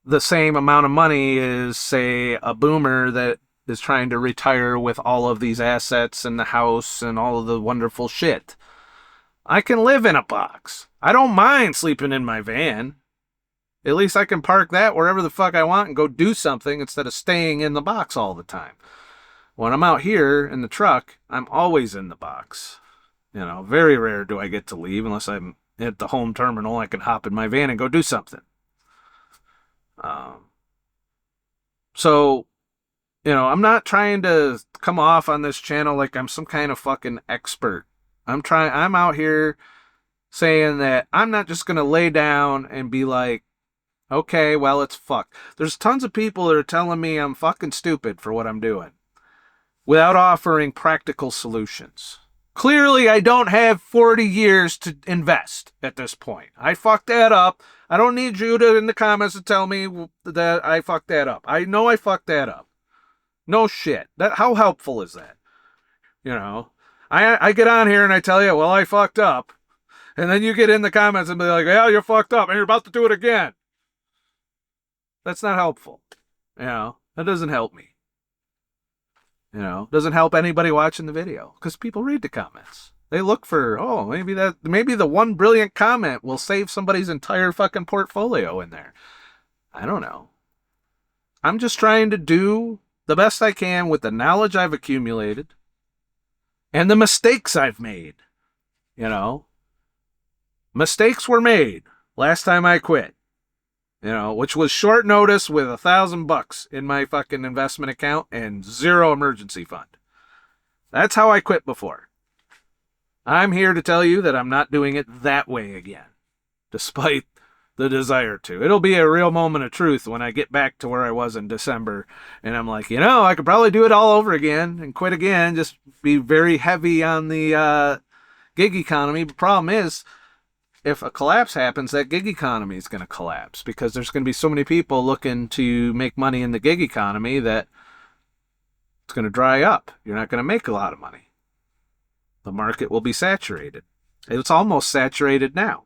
the same amount of money as, say, a boomer that is trying to retire with all of these assets and the house and all of the wonderful shit. I can live in a box. I don't mind sleeping in my van. At least I can park that wherever the fuck I want and go do something instead of staying in the box all the time. When I'm out here in the truck, I'm always in the box. You know, very rare do I get to leave unless I'm at the home terminal. I can hop in my van and go do something. So, you know, I'm not trying to come off on this channel like I'm some kind of fucking expert. I'm out here saying that I'm not just going to lay down and be like, okay, well, it's fucked. There's tons of people that are telling me I'm fucking stupid for what I'm doing without offering practical solutions. Clearly, I don't have 40 years to invest at this point. I fucked that up. I don't need you to in the comments to tell me that I fucked that up. I know I fucked that up. No shit. How helpful is that? You know, I get on here and I tell you, well, I fucked up. And then you get in the comments and be like, yeah, you're fucked up and you're about to do it again. That's not helpful. You know, that doesn't help me. You know, doesn't help anybody watching the video because people read the comments. They look for, oh, maybe the one brilliant comment will save somebody's entire fucking portfolio in there. I don't know. I'm just trying to do the best I can with the knowledge I've accumulated and the mistakes I've made. You know, mistakes were made last time I quit. You know, which was short notice with $1,000 in my fucking investment account and zero emergency fund. That's how I quit before. I'm here to tell you that I'm not doing it that way again, despite the desire to. It'll be a real moment of truth when I get back to where I was in December, and I'm like, you know, I could probably do it all over again and quit again, just be very heavy on the gig economy. The problem is, if a collapse happens, that gig economy is going to collapse because there's going to be so many people looking to make money in the gig economy that it's going to dry up. You're not going to make a lot of money. The market will be saturated. It's almost saturated now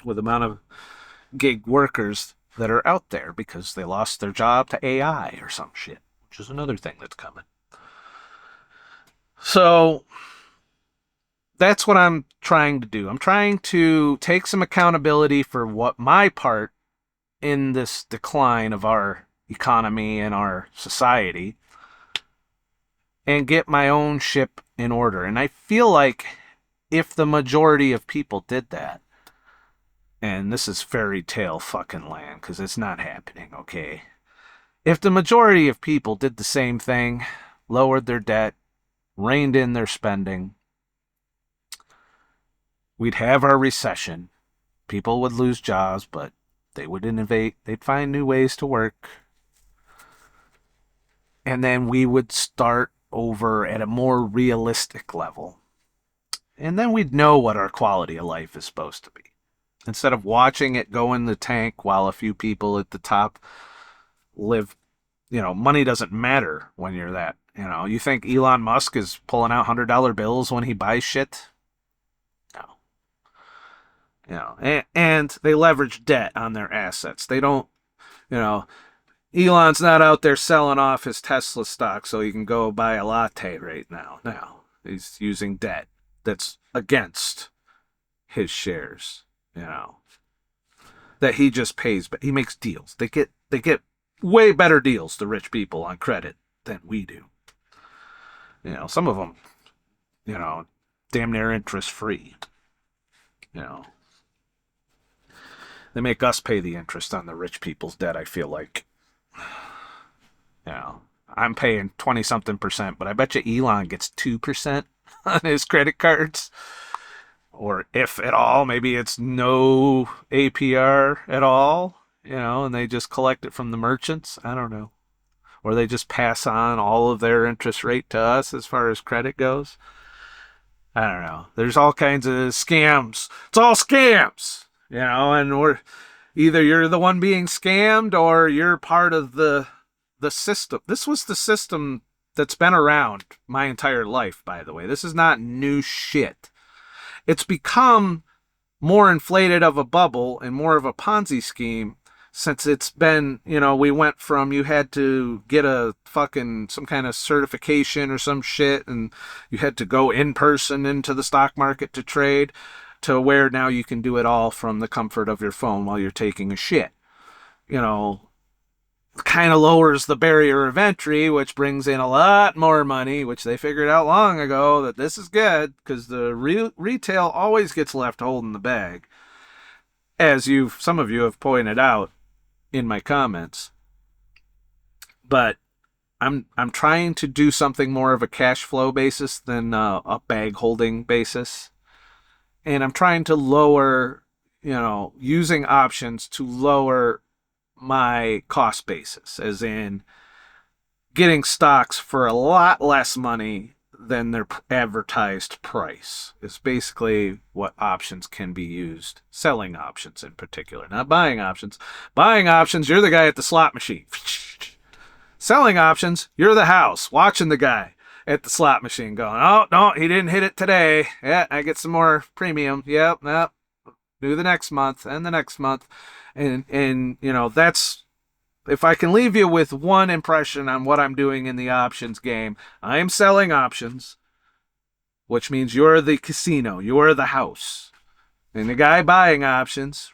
with the amount of gig workers that are out there because they lost their job to AI or some shit, which is another thing that's coming. So that's what I'm trying to do. I'm trying to take some accountability for what my part in this decline of our economy and our society and get my own ship in order. And I feel like if the majority of people did that, and this is fairy tale fucking land because it's not happening, okay? If the majority of people did the same thing, lowered their debt, reined in their spending, we'd have our recession. People would lose jobs, but they would innovate. They'd find new ways to work. And then we would start over at a more realistic level. And then we'd know what our quality of life is supposed to be. Instead of watching it go in the tank while a few people at the top live, you know, money doesn't matter when you're that. You know, you think Elon Musk is pulling out $100 bills when he buys shit? You know, and they leverage debt on their assets. They don't, you know, Elon's not out there selling off his Tesla stock so he can go buy a latte right now. No, he's using debt that's against his shares, you know, that he just pays, but he makes deals. They get way better deals, the rich people, on credit than we do. You know, some of them, you know, damn near interest free, you know. They make us pay the interest on the rich people's debt, I feel like. You know, I'm paying 20-something%, but I bet you Elon gets 2% on his credit cards. Or if at all, maybe it's no APR at all, you know, and they just collect it from the merchants. I don't know. Or they just pass on all of their interest rate to us as far as credit goes. I don't know. There's all kinds of scams. It's all scams. You know, and we're either you're the one being scammed or you're part of the system. This was the system that's been around my entire life, by the way. This is not new shit. It's become more inflated of a bubble and more of a Ponzi scheme since it's been, we went from you had to get a fucking some kind of certification or some shit, and you had to go in person into the stock market to trade, to where now you can do it all from the comfort of your phone while you're taking a shit. Kind of lowers the barrier of entry, which brings in a lot more money, which they figured out long ago that this is good, because the retail always gets left holding the bag, as some of you have pointed out in my comments. But I'm trying to do something more of a cash flow basis than a bag holding basis, and I'm trying to lower, using options to lower my cost basis, as in getting stocks for a lot less money than their advertised price is basically what options can be used. Selling options in particular, not buying options. Buying options, you're the guy at the slot machine. Selling options, you're the house watching the guy at the slot machine going, oh, no, he didn't hit it today. Yeah, I get some more premium. Yep, do the next month and the next month. And that's, if I can leave you with one impression on what I'm doing in the options game, I am selling options, which means you're the casino, you're the house. And the guy buying options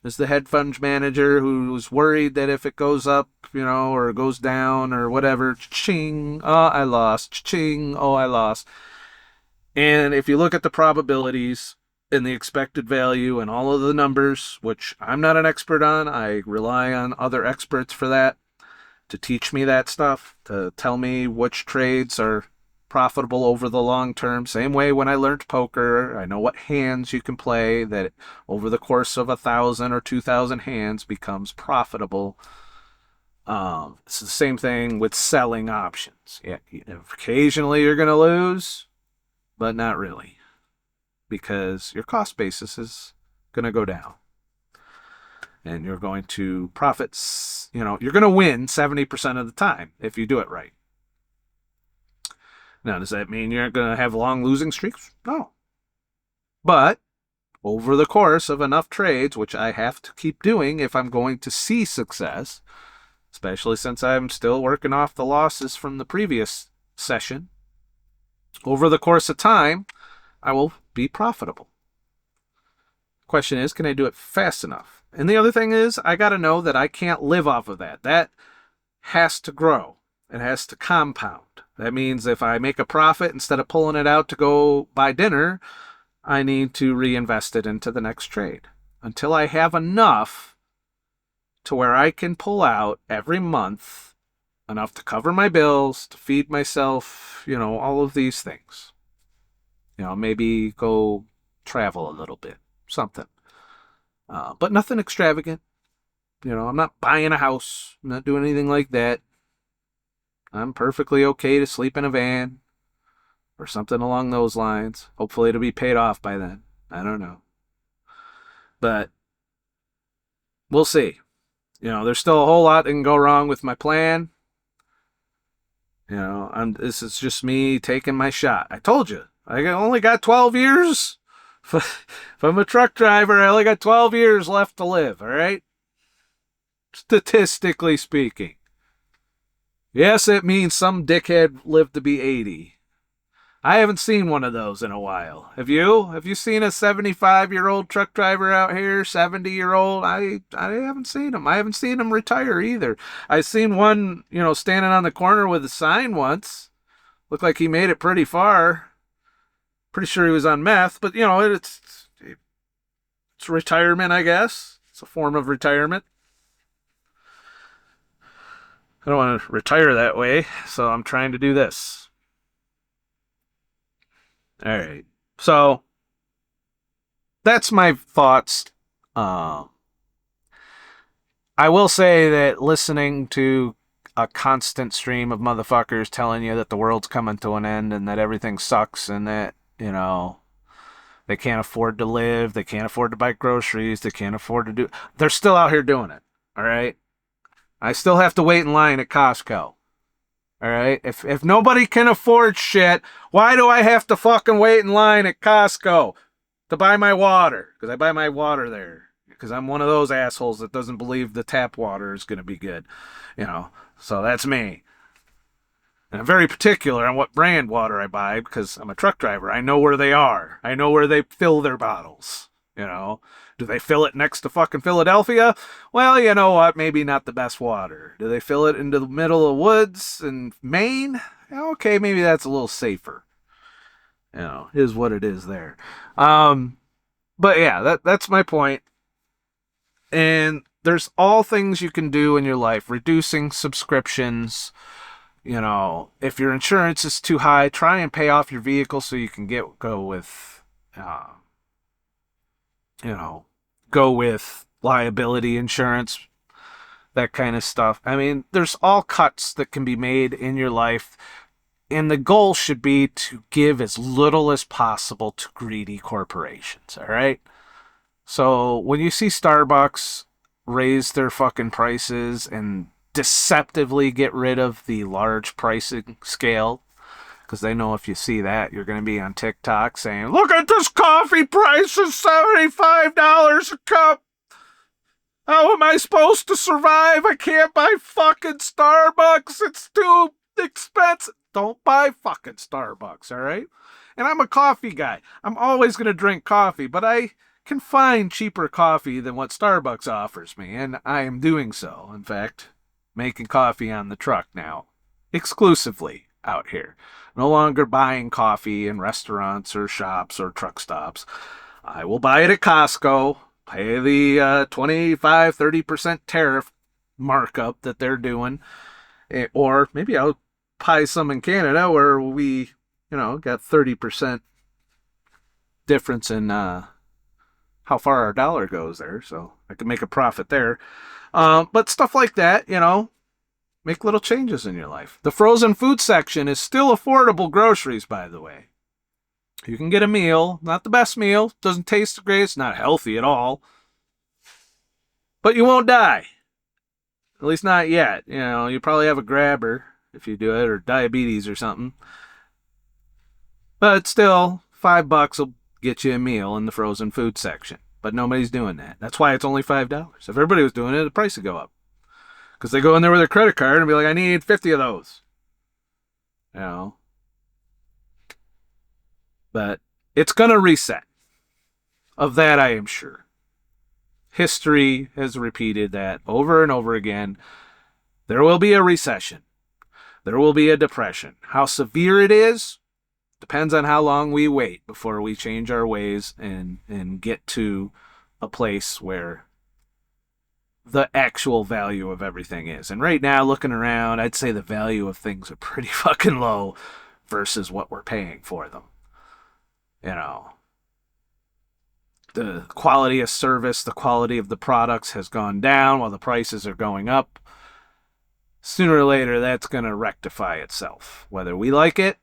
is the hedge fund manager who's worried that if it goes up, or goes down or whatever, ching, oh, I lost, ching, oh, I lost. And if you look at the probabilities and the expected value and all of the numbers, which I'm not an expert on, I rely on other experts for that, to teach me that stuff, to tell me which trades are profitable over the long term. Same way when I learned poker, I know what hands you can play that over the course of 1,000 or 2,000 hands becomes profitable. It's the same thing with selling options. Yeah, occasionally you're going to lose, but not really, because your cost basis is going to go down. And you're going to profit, you're going to win 70% of the time if you do it right. Now, does that mean you're going to have long losing streaks? No. But over the course of enough trades, which I have to keep doing if I'm going to see success, especially since I'm still working off the losses from the previous session, over the course of time, I will be profitable. Question is, can I do it fast enough? And the other thing is, I got to know that I can't live off of that. That has to grow. It has to compound. That means if I make a profit, instead of pulling it out to go buy dinner, I need to reinvest it into the next trade until I have enough to where I can pull out every month enough to cover my bills, to feed myself, all of these things. Maybe go travel a little bit, something. But nothing extravagant. I'm not buying a house. I'm not doing anything like that. I'm perfectly okay to sleep in a van or something along those lines. Hopefully it'll be paid off by then. I don't know. But we'll see. There's still a whole lot that can go wrong with my plan. This is just me taking my shot. I told you, I only got 12 years. If I'm a truck driver, I only got 12 years left to live, all right? Statistically speaking. Yes, it means some dickhead lived to be 80. I haven't seen one of those in a while. Have you? Have you seen a 75-year-old truck driver out here, 70-year-old? I haven't seen him. I haven't seen him retire either. I seen one, standing on the corner with a sign once. Looked like he made it pretty far. Pretty sure he was on meth, but, it's retirement, I guess. It's a form of retirement. I don't want to retire that way, so I'm trying to do this. All right. So that's my thoughts. I will say that listening to a constant stream of motherfuckers telling you that the world's coming to an end and that everything sucks and that, they can't afford to live, they can't afford to buy groceries, they can't afford to do... They're still out here doing it, all right? I still have to wait in line at Costco. All right? If nobody can afford shit, why do I have to fucking wait in line at Costco to buy my water? Because I buy my water there. because I'm one of those assholes that doesn't believe the tap water is going to be good. So that's me. And I'm very particular on what brand water I buy because I'm a truck driver. I know where they are. I know where they fill their bottles. Do they fill it next to fucking Philadelphia? Well, you know what? Maybe not the best water. Do they fill it into the middle of woods in Maine? Okay, maybe that's a little safer. Is what it is there. But yeah, that's my point. And there's all things you can do in your life. Reducing subscriptions. If your insurance is too high, try and pay off your vehicle so you can go with liability insurance, that kind of stuff. I mean, there's all cuts that can be made in your life, and the goal should be to give as little as possible to greedy corporations, all right? So when you see Starbucks raise their fucking prices and deceptively get rid of the large pricing scale, because they know if you see that, you're going to be on TikTok saying, look at this coffee price is $75 a cup. How am I supposed to survive? I can't buy fucking Starbucks. It's too expensive. Don't buy fucking Starbucks, all right? And I'm a coffee guy. I'm always going to drink coffee, but I can find cheaper coffee than what Starbucks offers me, and I am doing so. In fact, making coffee on the truck now, exclusively out here. No longer buying coffee in restaurants or shops or truck stops. I will buy it at Costco, pay the 25-30% tariff markup that they're doing, or maybe I'll buy some in Canada where we, got 30% difference in how far our dollar goes there, so I can make a profit there. But stuff like that, make little changes in your life. The frozen food section is still affordable groceries, by the way. You can get a meal, not the best meal, doesn't taste great, it's not healthy at all, but you won't die. At least not yet. You probably have a grabber if you do it, or diabetes or something. But still, $5 will get you a meal in the frozen food section. But nobody's doing that. That's why it's only $5. If everybody was doing it, the price would go up. Because they go in there with their credit card and be like, I need 50 of those. But it's going to reset. Of that, I am sure. History has repeated that over and over again. There will be a recession. There will be a depression. How severe it is depends on how long we wait before we change our ways and get to a place where the actual value of everything is. And right now, looking around, I'd say the value of things are pretty fucking low versus what we're paying for them. The quality of service, the quality of the products has gone down while the prices are going up. Sooner or later, that's going to rectify itself, whether we like it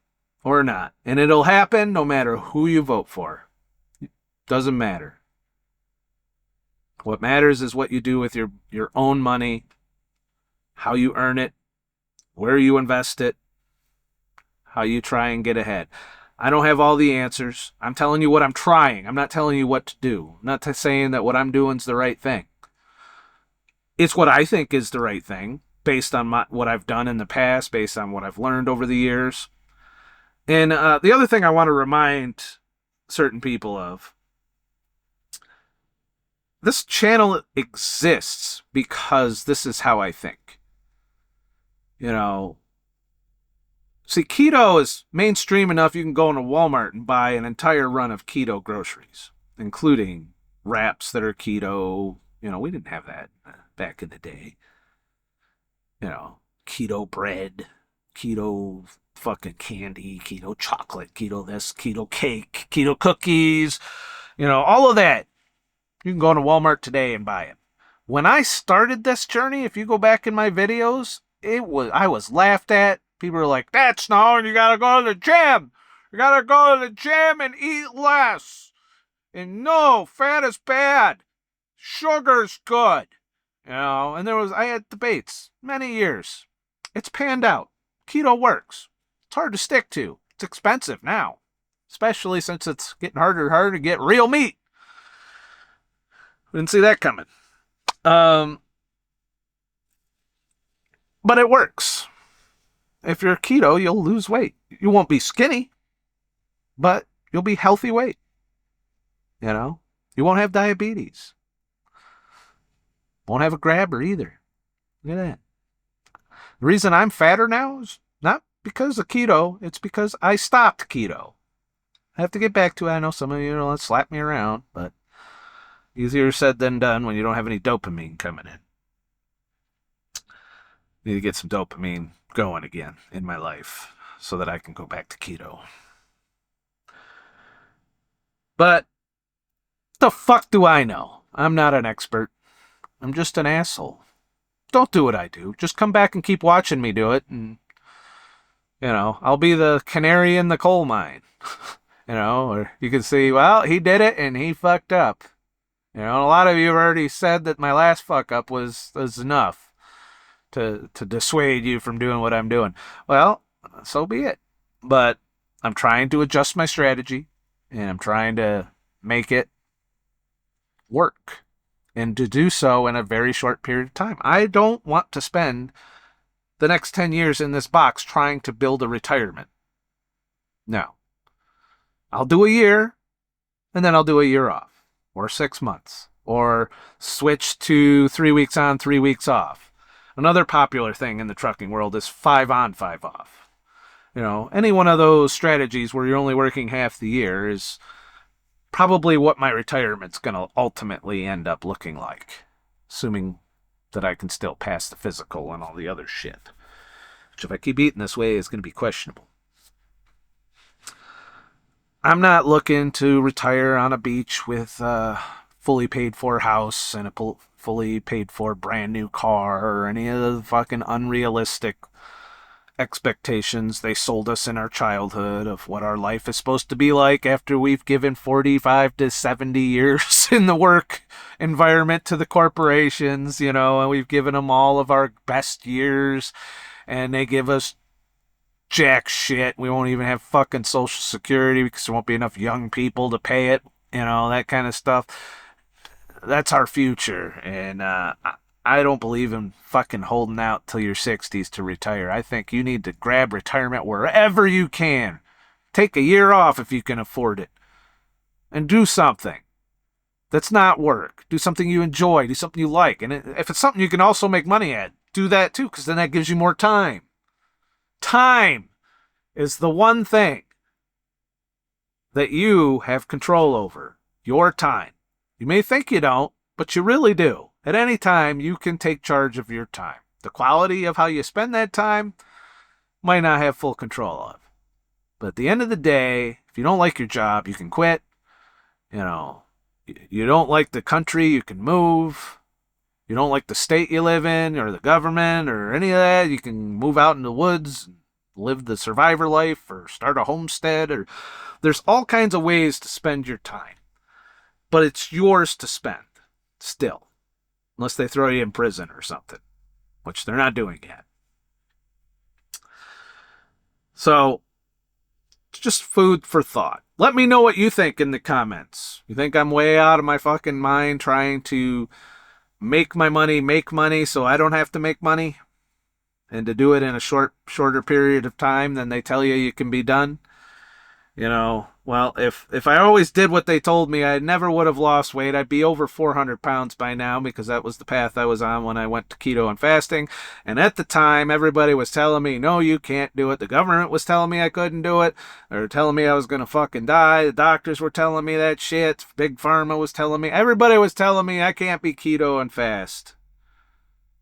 or not. And it'll happen no matter who you vote for. It doesn't matter. What matters is what you do with your own money, how you earn it, where you invest it, how you try and get ahead. I don't have all the answers. I'm telling you what I'm trying. I'm not telling you what to do. I'm not saying that what I'm doing is the right thing. It's what I think is the right thing, based on what I've done in the past, based on what I've learned over the years. And the other thing I want to remind certain people of, this channel exists because this is how I think. See, keto is mainstream enough you can go into Walmart and buy an entire run of keto groceries, including wraps that are keto. We didn't have that back in the day. Keto bread, keto fucking candy, keto chocolate, keto this, keto cake, keto cookies, all of that. You can go into Walmart today and buy it. When I started this journey, if you go back in my videos, I was laughed at. People were like, that's no, you gotta go to the gym. You gotta go to the gym and eat less. And no, fat is bad. Sugar's good. And I had debates many years. It's panned out. Keto works. It's hard to stick to. It's expensive now, especially since it's getting harder and harder to get real meat. Didn't see that coming. But it works. If you're keto, you'll lose weight. You won't be skinny, but you'll be healthy weight. You know, you won't have diabetes. Won't have a grabber either. Look at that. The reason I'm fatter now is not because of keto. It's because I stopped keto. I have to get back to it. I know some of you want to slap me around, but easier said than done when you don't have any dopamine coming in. Need to get some dopamine going again in my life so that I can go back to keto. But the fuck do I know? I'm not an expert. I'm just an asshole. Don't do what I do. Just come back and keep watching me do it, and I'll be the canary in the coal mine. Or you can see, well, he did it and he fucked up. A lot of you have already said that my last fuck up was enough to dissuade you from doing what I'm doing. Well, so be it. But I'm trying to adjust my strategy, and I'm trying to make it work, and to do so in a very short period of time. I don't want to spend the next 10 years in this box trying to build a retirement. No. I'll do a year, and then I'll do a year off, or 6 months, or switch to 3 weeks on, 3 weeks off. Another popular thing in the trucking world is 5 on, 5 off. Any one of those strategies where you're only working half the year is probably what my retirement's going to ultimately end up looking like, assuming that I can still pass the physical and all the other shit, which if I keep eating this way is going to be questionable. I'm not looking to retire on a beach with a fully paid for house and a fully paid for brand new car or any of the fucking unrealistic expectations they sold us in our childhood of what our life is supposed to be like after we've given 45 to 70 years in the work environment to the corporations, and we've given them all of our best years, and they give us jack shit. We won't even have fucking Social Security because there won't be enough young people to pay it, that kind of stuff. That's our future, and I don't believe in fucking holding out till your 60s to retire. I think you need to grab retirement wherever you can. Take a year off if you can afford it, and do something that's not work. Do something you enjoy. Do something you like, and if it's something you can also make money at, do that too, because then that gives you more time. Time is the one thing that you have control over. Your time. You may think you don't, but you really do. At any time, you can take charge of your time. The quality of how you spend that time might not have full control of. But at the end of the day, if you don't like your job, you can quit. You don't like the country, you can move. You don't like the state you live in or the government or any of that, you can move out in the woods, live the survivor life, or start a homestead. Or there's all kinds of ways to spend your time. But it's yours to spend, still. Unless they throw you in prison or something, which they're not doing yet. So, it's just food for thought. Let me know what you think in the comments. You think I'm way out of my fucking mind trying to make money so I don't have to make money? And to do it in a shorter period of time than they tell you can be done? Well, if I always did what they told me, I never would have lost weight. I'd be over 400 pounds by now, because that was the path I was on when I went to keto and fasting. And at the time, everybody was telling me, no, you can't do it. The government was telling me I couldn't do it. They were telling me I was going to fucking die. The doctors were telling me that shit. Big Pharma was telling me. Everybody was telling me I can't be keto and fast.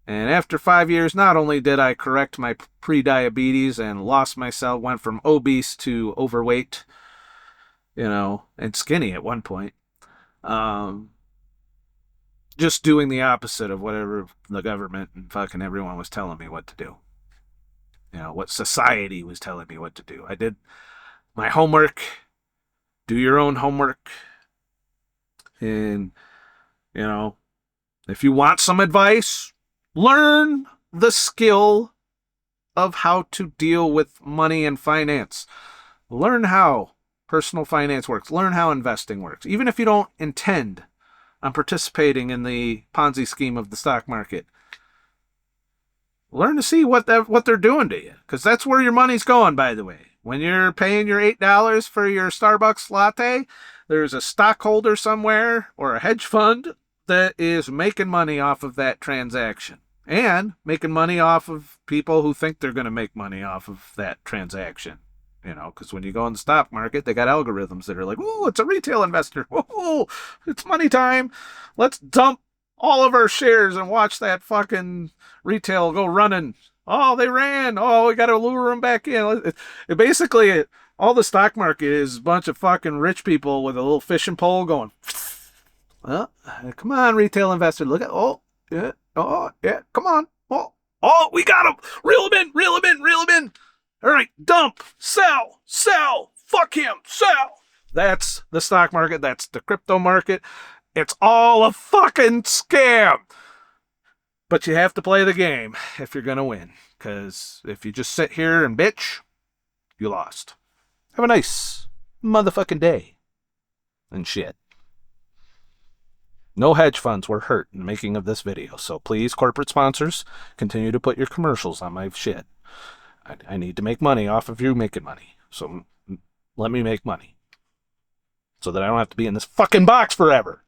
And after 5 years, not only did I correct my pre-diabetes and lost myself, went from obese to overweight, and skinny at one point, just doing the opposite of whatever the government and fucking everyone was telling me what to do. What society was telling me what to do. I did my homework. Do your own homework. And, if you want some advice, learn the skill of how to deal with money and finance. Learn how personal finance works. Learn how investing works. Even if you don't intend on participating in the Ponzi scheme of the stock market. Learn to see what they're doing to you, because that's where your money's going, by the way. When you're paying your $8 for your Starbucks latte, there's a stockholder somewhere or a hedge fund that is making money off of that transaction and making money off of people who think they're going to make money off of that transaction. You know, because when you go in the stock market, they got algorithms that are like, "Ooh, it's a retail investor. Whoa, it's money time. Let's dump all of our shares and watch that fucking retail go running. Oh, they ran. Oh, we got to lure them back in." Basically, all the stock market is a bunch of fucking rich people with a little fishing pole going, "Well, come on, retail investor. Look at, oh, yeah, come on. Oh, we got them. Reel them in, reel them in, reel them in. All right, dump, sell, fuck him, sell." That's the stock market. That's the crypto market. It's all a fucking scam. But you have to play the game if you're going to win. Because if you just sit here and bitch, you lost. Have a nice motherfucking day. And shit. No hedge funds were hurt in the making of this video. So please, corporate sponsors, continue to put your commercials on my shit. I need to make money off of you making money. So let me make money. So that I don't have to be in this fucking box forever.